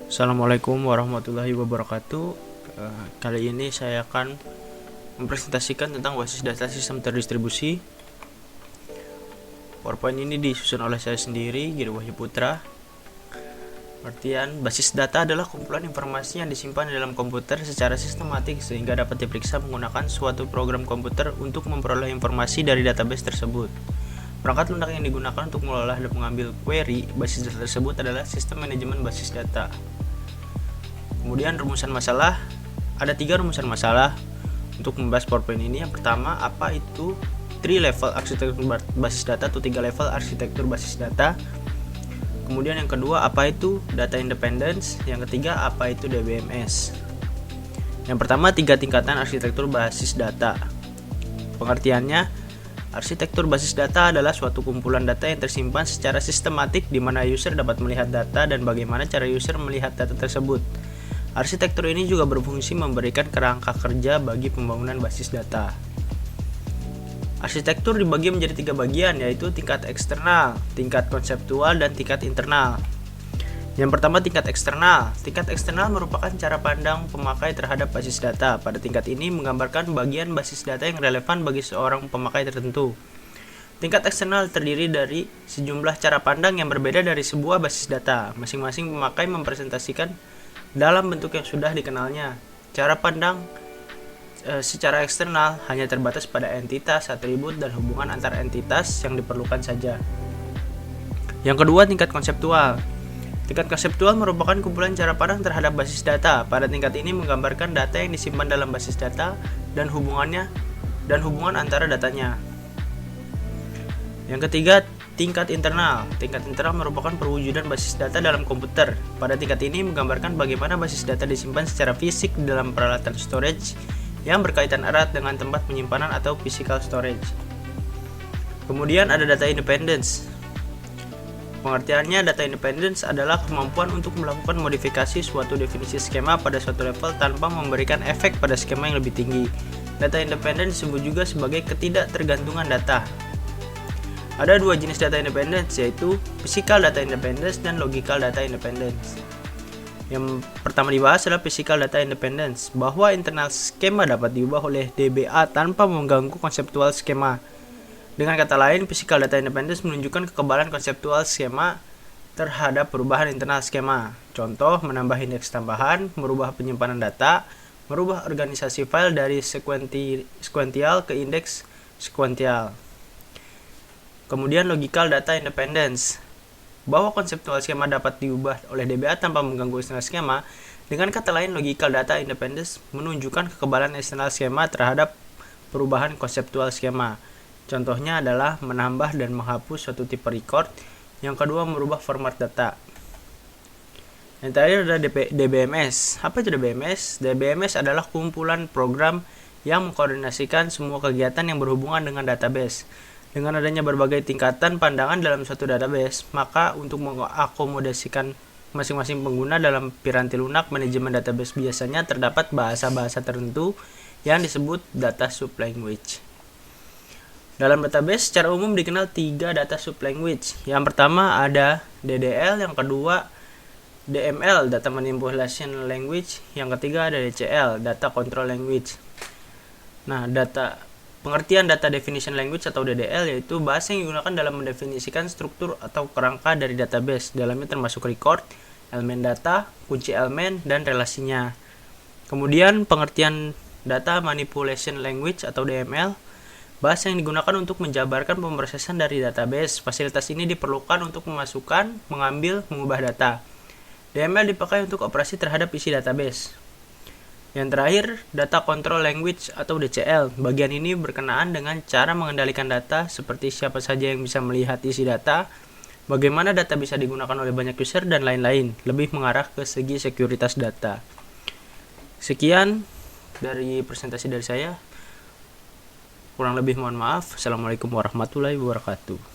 Assalamualaikum warahmatullahi wabarakatuh. Kali ini saya akan mempresentasikan tentang basis data sistem terdistribusi. PowerPoint ini disusun oleh saya sendiri, Giri Wahyu Putra. Artian, basis data adalah kumpulan informasi yang disimpan di dalam komputer secara sistematik sehingga dapat diperiksa menggunakan suatu program komputer untuk memperoleh informasi dari database tersebut. Perangkat lunak yang digunakan untuk mengolah dan mengambil query basis data tersebut adalah sistem manajemen basis data. Kemudian rumusan masalah, ada 3 rumusan masalah untuk membahas PowerPoint ini. Yang pertama, apa itu 3 level arsitektur basis data atau 3 level arsitektur basis data. Kemudian yang kedua, apa itu data independence. Yang ketiga, apa itu DBMS. Yang pertama, 3 tingkatan arsitektur basis data. Pengertiannya, arsitektur basis data adalah suatu kumpulan data yang tersimpan secara sistematik di mana user dapat melihat data dan bagaimana cara user melihat data tersebut. Arsitektur ini juga berfungsi memberikan kerangka kerja bagi pembangunan basis data. Arsitektur dibagi menjadi 3 bagian, yaitu tingkat eksternal, tingkat konseptual, dan tingkat internal. Yang pertama, tingkat eksternal. Tingkat eksternal merupakan cara pandang pemakai terhadap basis data. Pada tingkat ini menggambarkan bagian basis data yang relevan bagi seorang pemakai tertentu. Tingkat eksternal terdiri dari sejumlah cara pandang yang berbeda dari sebuah basis data. Masing-masing pemakai mempresentasikan dalam bentuk yang sudah dikenalnya. Cara pandang secara eksternal hanya terbatas pada entitas, atribut, dan hubungan antar entitas yang diperlukan saja. Yang kedua, tingkat konseptual. Tingkat konseptual merupakan kumpulan cara pandang terhadap basis data. Pada tingkat ini menggambarkan data yang disimpan dalam basis data dan hubungan antara datanya. Yang ketiga, tingkat internal. Tingkat internal merupakan perwujudan basis data dalam komputer. Pada tingkat ini menggambarkan bagaimana basis data disimpan secara fisik di dalam peralatan storage yang berkaitan erat dengan tempat penyimpanan atau physical storage. Kemudian ada data independence. Pengertiannya, data independence adalah kemampuan untuk melakukan modifikasi suatu definisi skema pada suatu level tanpa memberikan efek pada skema yang lebih tinggi. Data independent disebut juga sebagai ketidaktergantungan data. Ada 2 jenis data independence, yaitu physical data independence dan logical data independence. Yang pertama dibahas adalah physical data independence, bahwa internal skema dapat diubah oleh DBA tanpa mengganggu konseptual skema. Dengan kata lain, physical data independence menunjukkan kekebalan konseptual skema terhadap perubahan internal skema. Contoh, menambah indeks tambahan, merubah penyimpanan data, merubah organisasi file dari sekuential ke indeks sekuential. Kemudian logical data independence, bahwa konseptual skema dapat diubah oleh DBA tanpa mengganggu eksternal skema. Dengan kata lain, logical data independence menunjukkan kekebalan eksternal skema terhadap perubahan konseptual skema. Contohnya adalah menambah dan menghapus suatu tipe record. Yang kedua, merubah format data. Yang terakhir adalah DBMS. Apa itu DBMS? DBMS adalah kumpulan program yang mengkoordinasikan semua kegiatan yang berhubungan dengan database. Dengan adanya berbagai tingkatan pandangan dalam suatu database, maka untuk mengakomodasikan masing-masing pengguna dalam piranti lunak manajemen database biasanya terdapat bahasa-bahasa tertentu yang disebut data sublanguage. Dalam database secara umum dikenal 3 data sublanguage. Yang pertama ada DDL, yang kedua DML, data manipulation language, yang ketiga ada DCL, data control language. Nah, pengertian data definition language atau DDL yaitu bahasa yang digunakan dalam mendefinisikan struktur atau kerangka dari database. Dalamnya termasuk record, elemen data, kunci elemen, dan relasinya. Kemudian pengertian data manipulation language atau DML, bahasa yang digunakan untuk menjabarkan pemrosesan dari database. Fasilitas ini diperlukan untuk memasukkan, mengambil, mengubah data. DML dipakai untuk operasi terhadap isi database. Yang terakhir, data control language atau DCL. Bagian ini berkenaan dengan cara mengendalikan data, seperti siapa saja yang bisa melihat isi data, bagaimana data bisa digunakan oleh banyak user, dan lain-lain. Lebih mengarah ke segi sekuritas data. Sekian dari presentasi dari saya. Kurang lebih mohon maaf. Assalamualaikum warahmatullahi wabarakatuh.